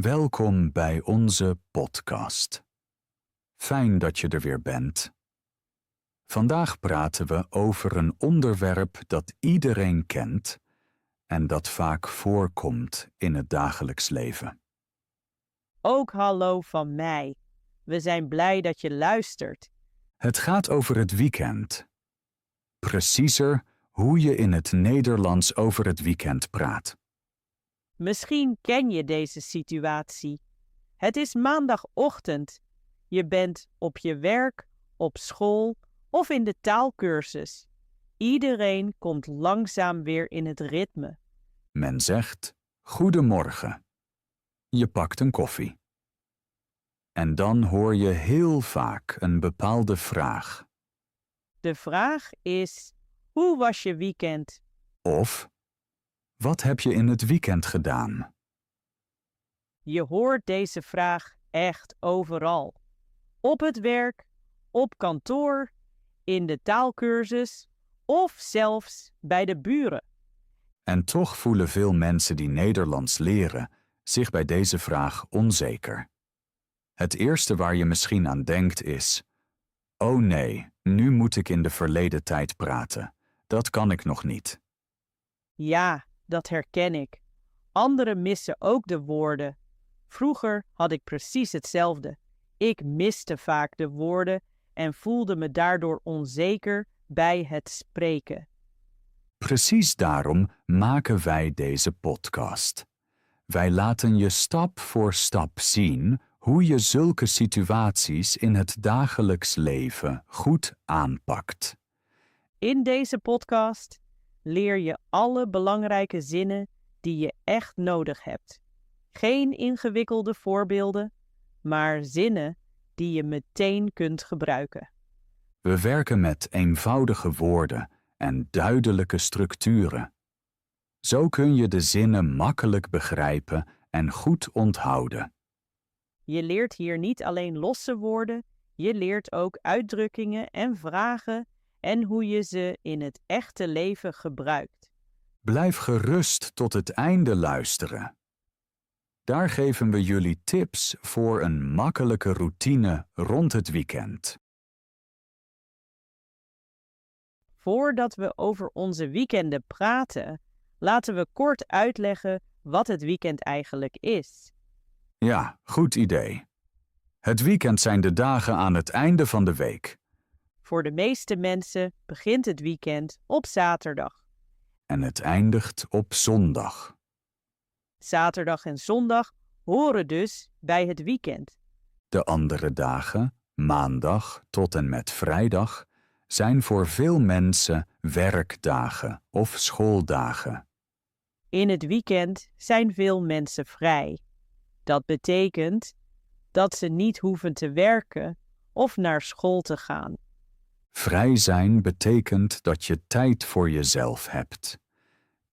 Welkom bij onze podcast. Fijn dat je er weer bent. Vandaag praten we over een onderwerp dat iedereen kent en dat vaak voorkomt in het dagelijks leven. Ook hallo van mij. We zijn blij dat je luistert. Het gaat over het weekend. Preciezer, hoe je in het Nederlands over het weekend praat. Misschien ken je deze situatie. Het is maandagochtend. Je bent op je werk, op school of in de taalkursus. Iedereen komt langzaam weer in het ritme. Men zegt, goedemorgen. Je pakt een koffie. En dan hoor je heel vaak een bepaalde vraag. De vraag is, hoe was je weekend? Of, wat heb je in het weekend gedaan? Je hoort deze vraag echt overal. Op het werk, op kantoor, in de taalkursus of zelfs bij de buren. En toch voelen veel mensen die Nederlands leren zich bij deze vraag onzeker. Het eerste waar je misschien aan denkt is, oh nee, nu moet ik in de verleden tijd praten. Dat kan ik nog niet. Ja, dat herken ik. Anderen missen ook de woorden. Vroeger had ik precies hetzelfde. Ik miste vaak de woorden en voelde me daardoor onzeker bij het spreken. Precies daarom maken wij deze podcast. Wij laten je stap voor stap zien hoe je zulke situaties in het dagelijks leven goed aanpakt. In deze podcast leer je alle belangrijke zinnen die je echt nodig hebt. Geen ingewikkelde voorbeelden, maar zinnen die je meteen kunt gebruiken. We werken met eenvoudige woorden en duidelijke structuren. Zo kun je de zinnen makkelijk begrijpen en goed onthouden. Je leert hier niet alleen losse woorden, je leert ook uitdrukkingen en vragen en hoe je ze in het echte leven gebruikt. Blijf gerust tot het einde luisteren. Daar geven we jullie tips voor een makkelijke routine rond het weekend. Voordat we over onze weekenden praten, laten we kort uitleggen wat het weekend eigenlijk is. Ja, goed idee. Het weekend zijn de dagen aan het einde van de week. Voor de meeste mensen begint het weekend op zaterdag. En het eindigt op zondag. Zaterdag en zondag horen dus bij het weekend. De andere dagen, maandag tot en met vrijdag, zijn voor veel mensen werkdagen of schooldagen. In het weekend zijn veel mensen vrij. Dat betekent dat ze niet hoeven te werken of naar school te gaan. Vrij zijn betekent dat je tijd voor jezelf hebt.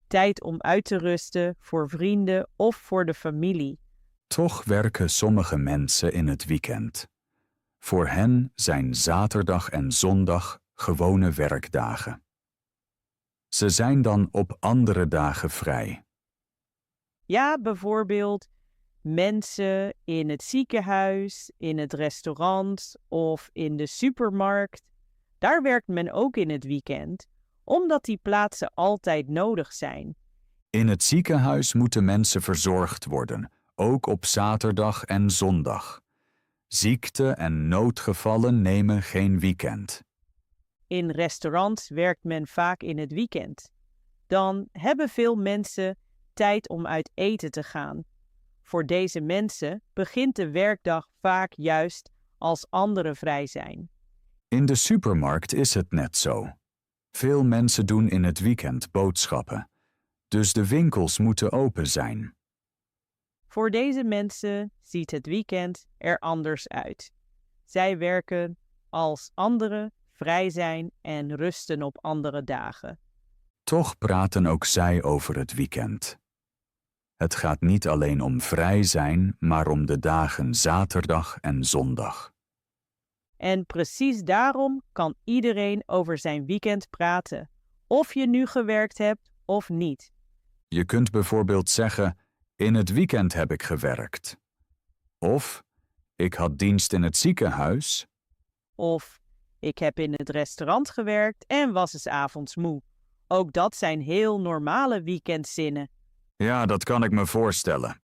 Tijd om uit te rusten voor vrienden of voor de familie. Toch werken sommige mensen in het weekend. Voor hen zijn zaterdag en zondag gewone werkdagen. Ze zijn dan op andere dagen vrij. Ja, bijvoorbeeld mensen in het ziekenhuis, in het restaurant of in de supermarkt. Daar werkt men ook in het weekend, omdat die plaatsen altijd nodig zijn. In het ziekenhuis moeten mensen verzorgd worden, ook op zaterdag en zondag. Ziekte en noodgevallen nemen geen weekend. In restaurants werkt men vaak in het weekend. Dan hebben veel mensen tijd om uit eten te gaan. Voor deze mensen begint de werkdag vaak juist als anderen vrij zijn. In de supermarkt is het net zo. Veel mensen doen in het weekend boodschappen, dus de winkels moeten open zijn. Voor deze mensen ziet het weekend er anders uit. Zij werken als anderen vrij zijn en rusten op andere dagen. Toch praten ook zij over het weekend. Het gaat niet alleen om vrij zijn, maar om de dagen zaterdag en zondag. En precies daarom kan iedereen over zijn weekend praten, of je nu gewerkt hebt of niet. Je kunt bijvoorbeeld zeggen, In het weekend heb ik gewerkt. Of ik had dienst in het ziekenhuis. Of ik heb in het restaurant gewerkt en was 's avonds moe. Ook dat zijn heel normale weekendzinnen. Ja, dat kan ik me voorstellen.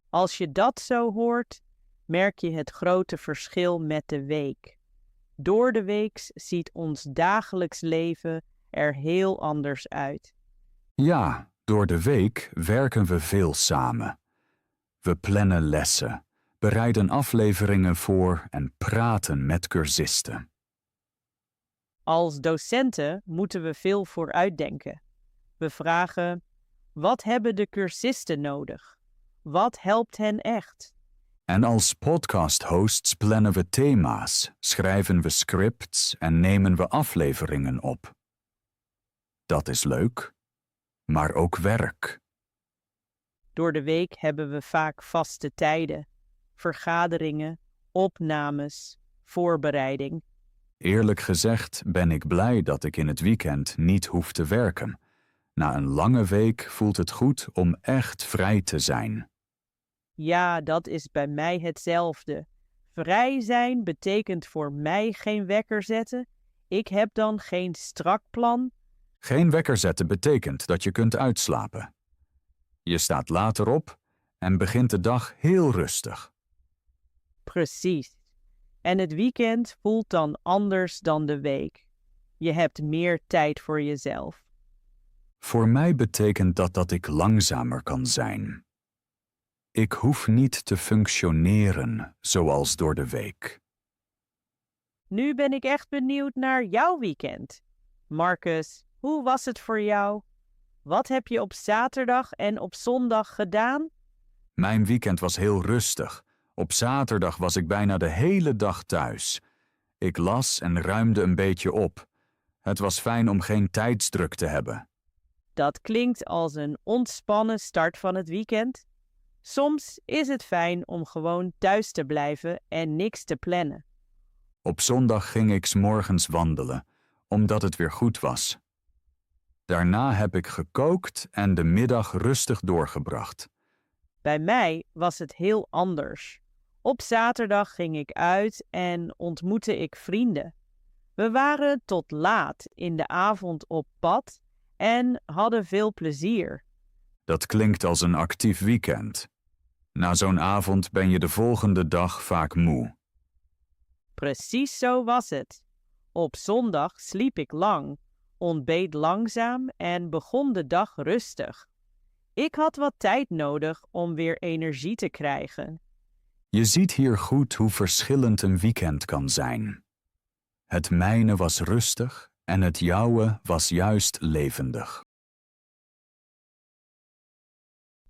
Als je dat zo hoort, merk je het grote verschil met de week. Door de week ziet ons dagelijks leven er heel anders uit. Ja, door de week werken we veel samen. We plannen lessen, bereiden afleveringen voor en praten met cursisten. Als docenten moeten we veel vooruitdenken. We vragen: wat hebben de cursisten nodig? Wat helpt hen echt? En als podcast-hosts plannen we thema's, schrijven we scripts en nemen we afleveringen op. Dat is leuk, maar ook werk. Door de week hebben we vaak vaste tijden, vergaderingen, opnames, voorbereiding. Eerlijk gezegd ben ik blij dat ik in het weekend niet hoef te werken. Na een lange week voelt het goed om echt vrij te zijn. Ja, dat is bij mij hetzelfde. Vrij zijn betekent voor mij geen wekker zetten. Ik heb dan geen strak plan. Geen wekker zetten betekent dat je kunt uitslapen. Je staat later op en begint de dag heel rustig. Precies. En het weekend voelt dan anders dan de week. Je hebt meer tijd voor jezelf. Voor mij betekent dat dat ik langzamer kan zijn. Ik hoef niet te functioneren zoals door de week. Nu ben ik echt benieuwd naar jouw weekend. Marcus, hoe was het voor jou? Wat heb je op zaterdag en op zondag gedaan? Mijn weekend was heel rustig. Op zaterdag was ik bijna de hele dag thuis. Ik las en ruimde een beetje op. Het was fijn om geen tijdsdruk te hebben. Dat klinkt als een ontspannen start van het weekend. Soms is het fijn om gewoon thuis te blijven en niks te plannen. Op zondag ging ik 's morgens wandelen, omdat het weer goed was. Daarna heb ik gekookt en de middag rustig doorgebracht. Bij mij was het heel anders. Op zaterdag ging ik uit en ontmoette ik vrienden. We waren tot laat in de avond op pad en hadden veel plezier. Dat klinkt als een actief weekend. Na zo'n avond ben je de volgende dag vaak moe. Precies zo was het. Op zondag sliep ik lang, ontbeet langzaam en begon de dag rustig. Ik had wat tijd nodig om weer energie te krijgen. Je ziet hier goed hoe verschillend een weekend kan zijn. Het mijne was rustig en het jouwe was juist levendig.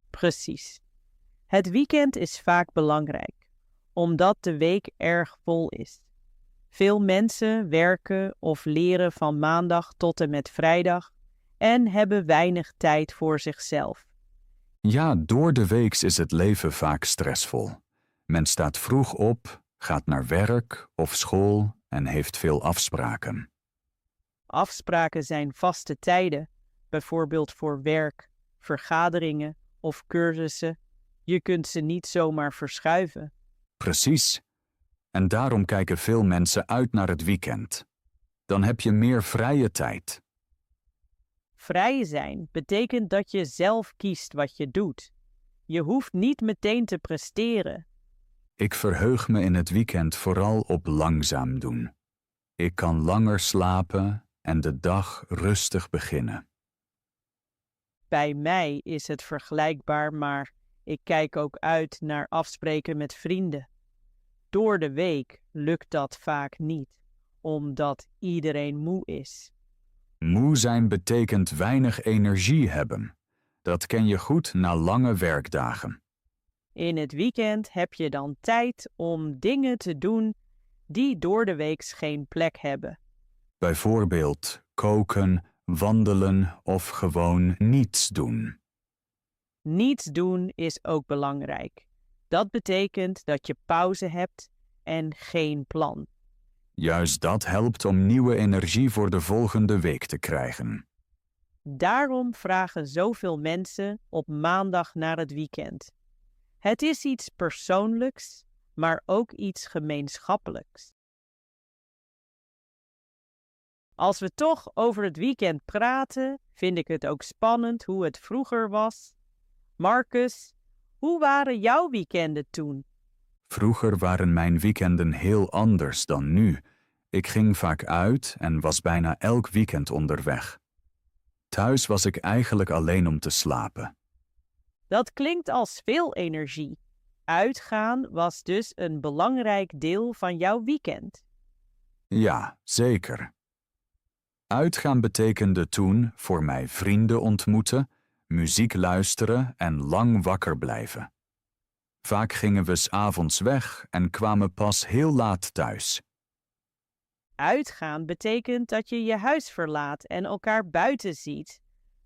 Precies. Het weekend is vaak belangrijk, omdat de week erg vol is. Veel mensen werken of leren van maandag tot en met vrijdag en hebben weinig tijd voor zichzelf. Ja, door de weeks is het leven vaak stressvol. Men staat vroeg op, gaat naar werk of school en heeft veel afspraken. Afspraken zijn vaste tijden, bijvoorbeeld voor werk, vergaderingen of cursussen. Je kunt ze niet zomaar verschuiven. Precies. En daarom kijken veel mensen uit naar het weekend. Dan heb je meer vrije tijd. Vrij zijn betekent dat je zelf kiest wat je doet. Je hoeft niet meteen te presteren. Ik verheug me in het weekend vooral op langzaam doen. Ik kan langer slapen en de dag rustig beginnen. Bij mij is het vergelijkbaar, maar ik kijk ook uit naar afspreken met vrienden. Door de week lukt dat vaak niet, omdat iedereen moe is. Moe zijn betekent weinig energie hebben. Dat ken je goed na lange werkdagen. In het weekend heb je dan tijd om dingen te doen die door de week geen plek hebben. Bijvoorbeeld koken, wandelen of gewoon niets doen. Niets doen is ook belangrijk. Dat betekent dat je pauze hebt en geen plan. Juist dat helpt om nieuwe energie voor de volgende week te krijgen. Daarom vragen zoveel mensen op maandag naar het weekend. Het is iets persoonlijks, maar ook iets gemeenschappelijks. Als we toch over het weekend praten, vind ik het ook spannend hoe het vroeger was. Marcus, hoe waren jouw weekenden toen? Vroeger waren mijn weekenden heel anders dan nu. Ik ging vaak uit en was bijna elk weekend onderweg. Thuis was ik eigenlijk alleen om te slapen. Dat klinkt als veel energie. Uitgaan was dus een belangrijk deel van jouw weekend. Ja, zeker. Uitgaan betekende toen voor mij vrienden ontmoeten, muziek luisteren en lang wakker blijven. Vaak gingen we 's avonds weg en kwamen pas heel laat thuis. Uitgaan betekent dat je je huis verlaat en elkaar buiten ziet.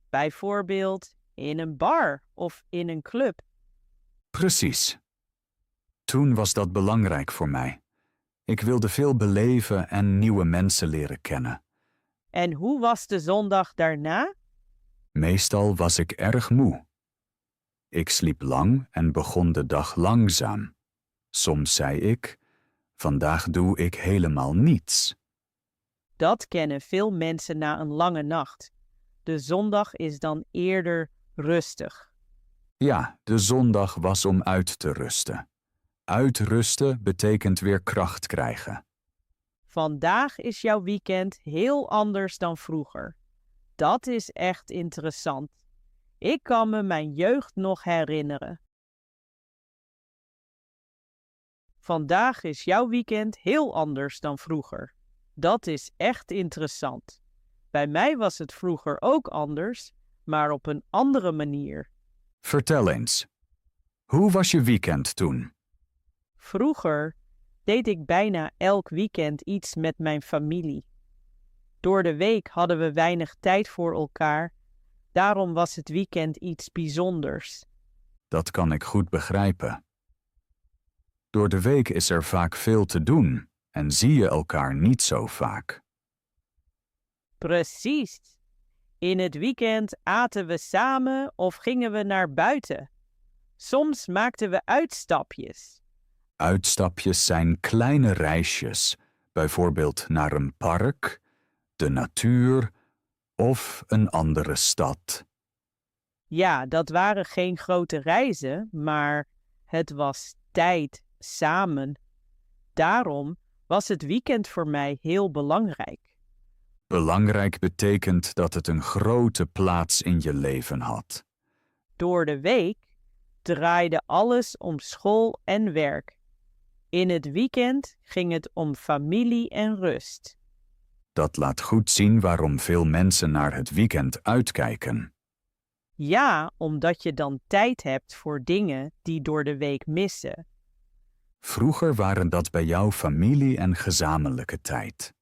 Bijvoorbeeld in een bar of in een club. Precies. Toen was dat belangrijk voor mij. Ik wilde veel beleven en nieuwe mensen leren kennen. En hoe was de zondag daarna? Meestal was ik erg moe. Ik sliep lang en begon de dag langzaam. Soms zei ik, vandaag doe ik helemaal niets. Dat kennen veel mensen na een lange nacht. De zondag is dan eerder rustig. Ja, de zondag was om uit te rusten. Uitrusten betekent weer kracht krijgen. Vandaag is jouw weekend heel anders dan vroeger. Dat is echt interessant. Ik kan me mijn jeugd nog herinneren. Vandaag is jouw weekend heel anders dan vroeger. Dat is echt interessant. Bij mij was het vroeger ook anders, maar op een andere manier. Vertel eens. Hoe was je weekend toen? Vroeger deed ik bijna elk weekend iets met mijn familie. Door de week hadden we weinig tijd voor elkaar, daarom was het weekend iets bijzonders. Dat kan ik goed begrijpen. Door de week is er vaak veel te doen en zie je elkaar niet zo vaak. Precies. In het weekend aten we samen of gingen we naar buiten. Soms maakten we uitstapjes. Uitstapjes zijn kleine reisjes, bijvoorbeeld naar een park, de natuur of een andere stad. Ja, dat waren geen grote reizen, maar het was tijd samen. Daarom was het weekend voor mij heel belangrijk. Belangrijk betekent dat het een grote plaats in je leven had. Door de week draaide alles om school en werk. In het weekend ging het om familie en rust. Dat laat goed zien waarom veel mensen naar het weekend uitkijken. Ja, omdat je dan tijd hebt voor dingen die door de week missen. Vroeger waren dat bij jou familie en gezamenlijke tijd.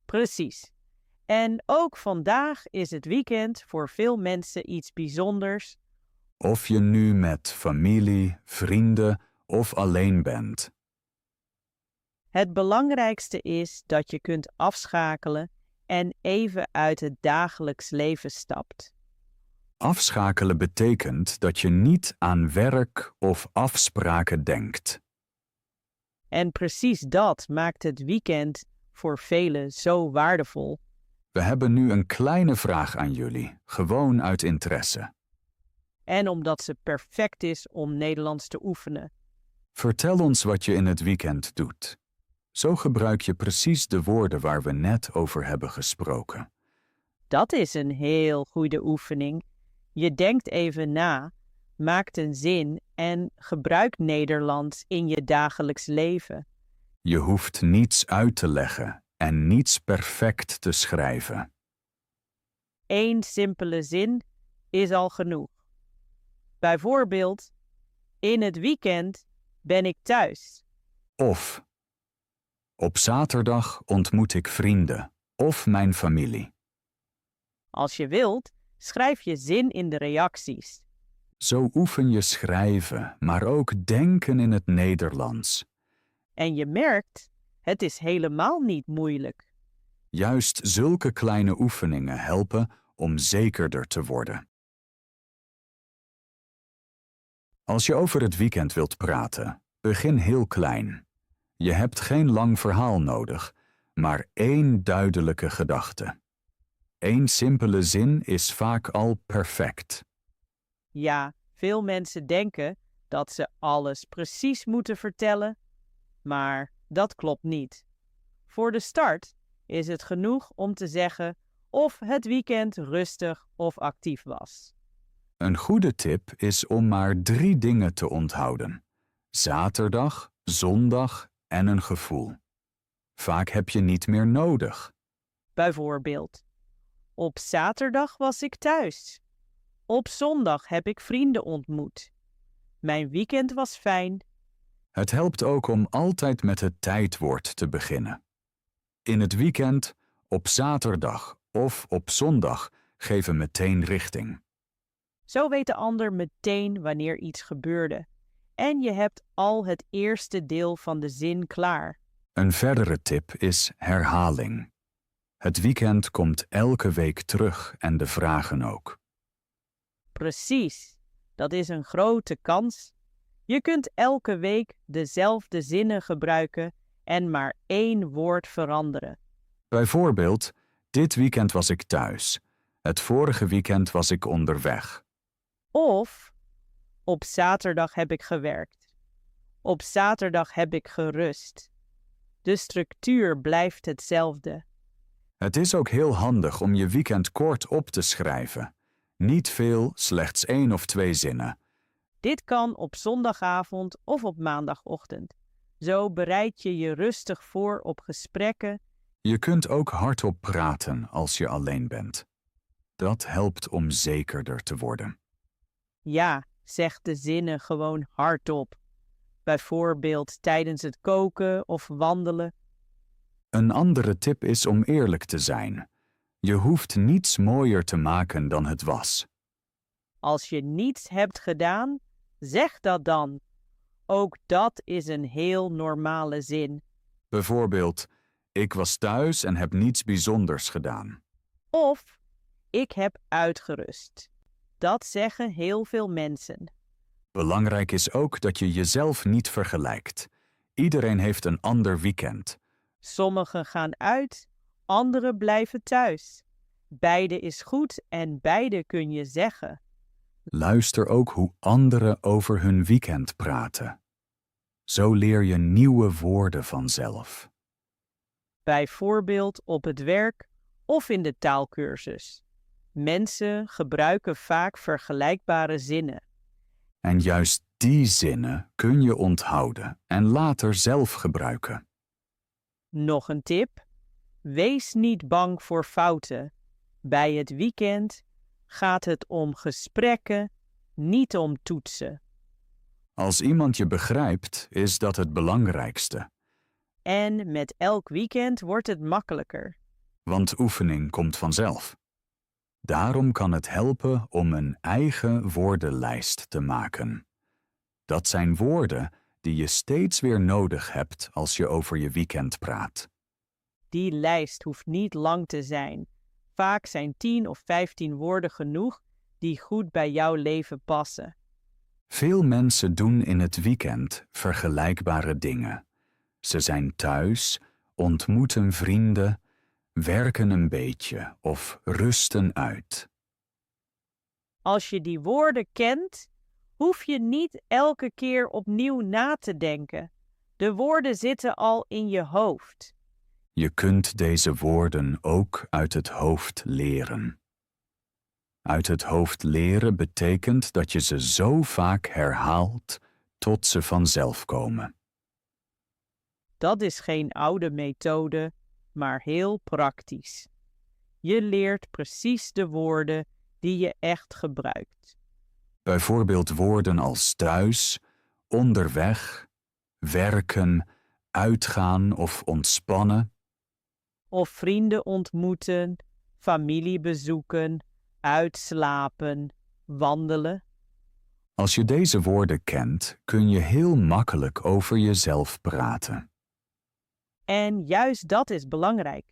Precies. En ook vandaag is het weekend voor veel mensen iets bijzonders. Of je nu met familie, vrienden of alleen bent. Het belangrijkste is dat je kunt afschakelen en even uit het dagelijks leven stapt. Afschakelen betekent dat je niet aan werk of afspraken denkt. En precies dat maakt het weekend voor velen zo waardevol. We hebben nu een kleine vraag aan jullie, gewoon uit interesse. En omdat ze perfect is om Nederlands te oefenen. Vertel ons wat je in het weekend doet. Zo gebruik je precies de woorden waar we net over hebben gesproken. Dat is een heel goede oefening. Je denkt even na, maakt een zin en gebruikt Nederlands in je dagelijks leven. Je hoeft niets uit te leggen en niets perfect te schrijven. 1 simpele zin is al genoeg. Bijvoorbeeld, in het weekend ben ik thuis. Of, op zaterdag ontmoet ik vrienden of mijn familie. Als je wilt, schrijf je zin in de reacties. Zo oefen je schrijven, maar ook denken in het Nederlands. En je merkt, het is helemaal niet moeilijk. Juist zulke kleine oefeningen helpen om zekerder te worden. Als je over het weekend wilt praten, begin heel klein. Je hebt geen lang verhaal nodig, maar 1 duidelijke gedachte. 1 simpele zin is vaak al perfect. Ja, veel mensen denken dat ze alles precies moeten vertellen, maar dat klopt niet. Voor de start is het genoeg om te zeggen of het weekend rustig of actief was. Een goede tip is om maar 3 dingen te onthouden: zaterdag, zondag en een gevoel. Vaak heb je niet meer nodig. Bijvoorbeeld, op zaterdag was ik thuis. Op zondag heb ik vrienden ontmoet. Mijn weekend was fijn. Het helpt ook om altijd met het tijdwoord te beginnen. In het weekend, op zaterdag of op zondag geven meteen richting. Zo weet de ander meteen wanneer iets gebeurde. En je hebt al het eerste deel van de zin klaar. Een verdere tip is herhaling. Het weekend komt elke week terug en de vragen ook. Precies, dat is een grote kans. Je kunt elke week dezelfde zinnen gebruiken en maar 1 woord veranderen. Bijvoorbeeld, dit weekend was ik thuis. Het vorige weekend was ik onderweg. Of, op zaterdag heb ik gewerkt. Op zaterdag heb ik gerust. De structuur blijft hetzelfde. Het is ook heel handig om je weekend kort op te schrijven. Niet veel, slechts 1 of 2 zinnen. Dit kan op zondagavond of op maandagochtend. Zo bereid je je rustig voor op gesprekken. Je kunt ook hardop praten als je alleen bent. Dat helpt om zekerder te worden. Ja, zeg de zinnen gewoon hardop. Bijvoorbeeld tijdens het koken of wandelen. Een andere tip is om eerlijk te zijn. Je hoeft niets mooier te maken dan het was. Als je niets hebt gedaan, zeg dat dan. Ook dat is een heel normale zin. Bijvoorbeeld, ik was thuis en heb niets bijzonders gedaan. Of, ik heb uitgerust. Dat zeggen heel veel mensen. Belangrijk is ook dat je jezelf niet vergelijkt. Iedereen heeft een ander weekend. Sommigen gaan uit, anderen blijven thuis. Beide is goed en beide kun je zeggen. Luister ook hoe anderen over hun weekend praten. Zo leer je nieuwe woorden vanzelf. Bijvoorbeeld op het werk of in de taalkursus. Mensen gebruiken vaak vergelijkbare zinnen. En juist die zinnen kun je onthouden en later zelf gebruiken. Nog een tip: wees niet bang voor fouten. Bij het weekend gaat het om gesprekken, niet om toetsen. Als iemand je begrijpt, is dat het belangrijkste. En met elk weekend wordt het makkelijker. Want oefening komt vanzelf. Daarom kan het helpen om een eigen woordenlijst te maken. Dat zijn woorden die je steeds weer nodig hebt als je over je weekend praat. Die lijst hoeft niet lang te zijn. Vaak zijn 10 of 15 woorden genoeg die goed bij jouw leven passen. Veel mensen doen in het weekend vergelijkbare dingen. Ze zijn thuis, ontmoeten vrienden, werken een beetje of rusten uit. Als je die woorden kent, hoef je niet elke keer opnieuw na te denken. De woorden zitten al in je hoofd. Je kunt deze woorden ook uit het hoofd leren. Uit het hoofd leren betekent dat je ze zo vaak herhaalt tot ze vanzelf komen. Dat is geen oude methode, maar heel praktisch. Je leert precies de woorden die je echt gebruikt. Bijvoorbeeld woorden als thuis, onderweg, werken, uitgaan of ontspannen. Of vrienden ontmoeten, familie bezoeken, uitslapen, wandelen. Als je deze woorden kent, kun je heel makkelijk over jezelf praten. En juist dat is belangrijk.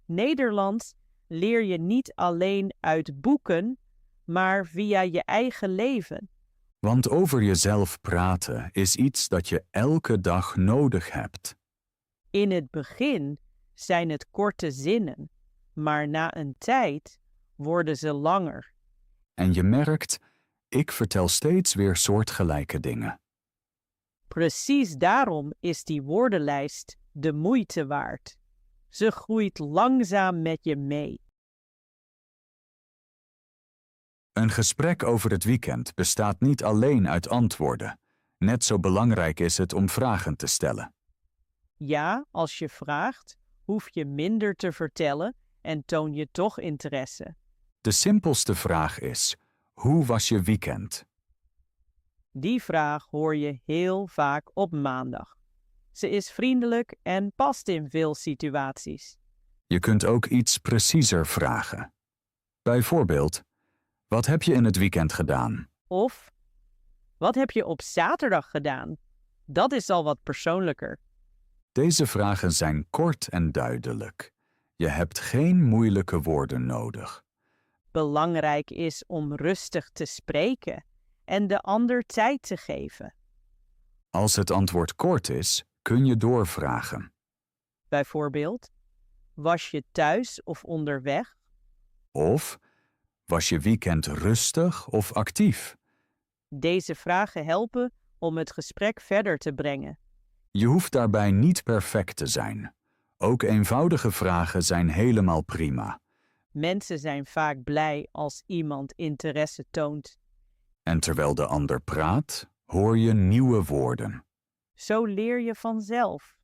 Nederlands leer je niet alleen uit boeken, maar via je eigen leven. Want over jezelf praten is iets dat je elke dag nodig hebt. In het begin zijn het korte zinnen, maar na een tijd worden ze langer. En je merkt, ik vertel steeds weer soortgelijke dingen. Precies daarom is die woordenlijst de moeite waard. Ze groeit langzaam met je mee. Een gesprek over het weekend bestaat niet alleen uit antwoorden. Net zo belangrijk is het om vragen te stellen. Ja, als je vraagt, hoef je minder te vertellen en toon je toch interesse. De simpelste vraag is, hoe was je weekend? Die vraag hoor je heel vaak op maandag. Ze is vriendelijk en past in veel situaties. Je kunt ook iets preciezer vragen. Bijvoorbeeld, wat heb je in het weekend gedaan? Of, wat heb je op zaterdag gedaan? Dat is al wat persoonlijker. Deze vragen zijn kort en duidelijk. Je hebt geen moeilijke woorden nodig. Belangrijk is om rustig te spreken en de ander tijd te geven. Als het antwoord kort is, kun je doorvragen. Bijvoorbeeld, was je thuis of onderweg? Of, was je weekend rustig of actief? Deze vragen helpen om het gesprek verder te brengen. Je hoeft daarbij niet perfect te zijn. Ook eenvoudige vragen zijn helemaal prima. Mensen zijn vaak blij als iemand interesse toont. En terwijl de ander praat, hoor je nieuwe woorden. Zo leer je vanzelf.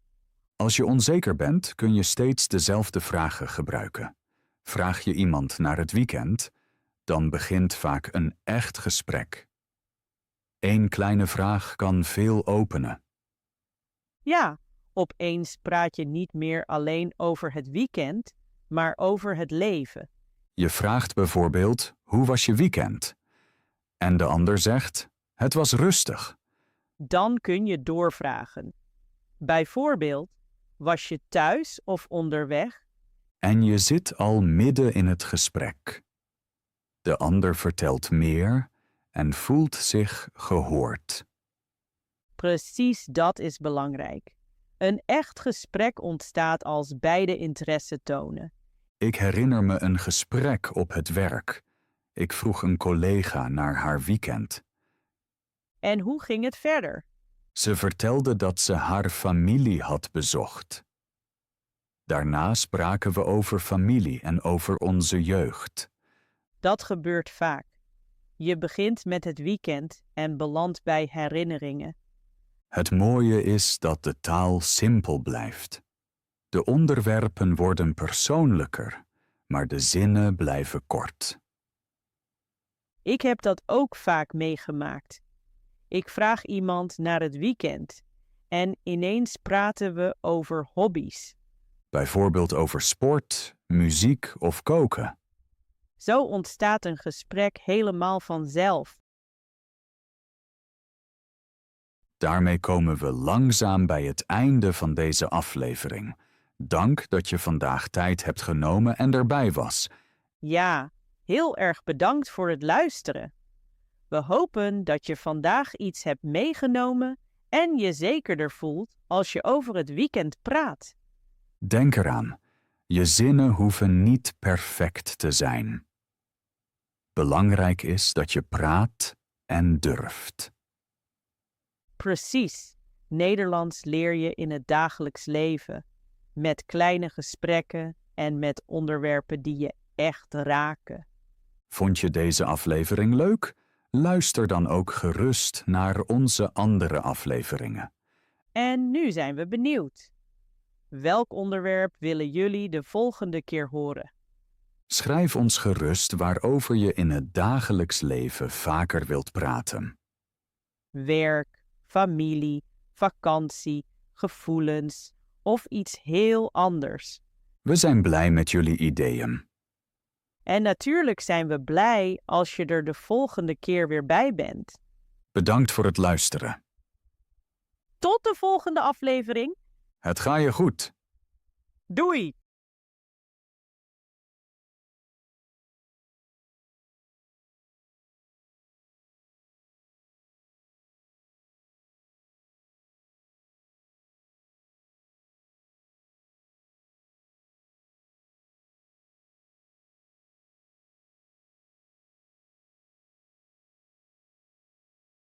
Als je onzeker bent, kun je steeds dezelfde vragen gebruiken. Vraag je iemand naar het weekend, dan begint vaak een echt gesprek. Eén kleine vraag kan veel openen. Ja, opeens praat je niet meer alleen over het weekend, maar over het leven. Je vraagt bijvoorbeeld, hoe was je weekend? En de ander zegt, het was rustig. Dan kun je doorvragen. Bijvoorbeeld, was je thuis of onderweg? En je zit al midden in het gesprek. De ander vertelt meer en voelt zich gehoord. Precies dat is belangrijk. Een echt gesprek ontstaat als beide interesse tonen. Ik herinner me een gesprek op het werk. Ik vroeg een collega naar haar weekend. En hoe ging het verder? Ze vertelde dat ze haar familie had bezocht. Daarna spraken we over familie en over onze jeugd. Dat gebeurt vaak. Je begint met het weekend en belandt bij herinneringen. Het mooie is dat de taal simpel blijft. De onderwerpen worden persoonlijker, maar de zinnen blijven kort. Ik heb dat ook vaak meegemaakt. Ik vraag iemand naar het weekend en ineens praten we over hobby's. Bijvoorbeeld over sport, muziek of koken. Zo ontstaat een gesprek helemaal vanzelf. Daarmee komen we langzaam bij het einde van deze aflevering. Dank dat je vandaag tijd hebt genomen en erbij was. Ja, heel erg bedankt voor het luisteren. We hopen dat je vandaag iets hebt meegenomen en je zekerder voelt als je over het weekend praat. Denk eraan, je zinnen hoeven niet perfect te zijn. Belangrijk is dat je praat en durft. Precies, Nederlands leer je in het dagelijks leven, met kleine gesprekken en met onderwerpen die je echt raken. Vond je deze aflevering leuk? Luister dan ook gerust naar onze andere afleveringen. En nu zijn we benieuwd. Welk onderwerp willen jullie de volgende keer horen? Schrijf ons gerust waarover je in het dagelijks leven vaker wilt praten. Werk, familie, vakantie, gevoelens of iets heel anders. We zijn blij met jullie ideeën. En natuurlijk zijn we blij als je er de volgende keer weer bij bent. Bedankt voor het luisteren. Tot de volgende aflevering. Het gaat je goed. Doei!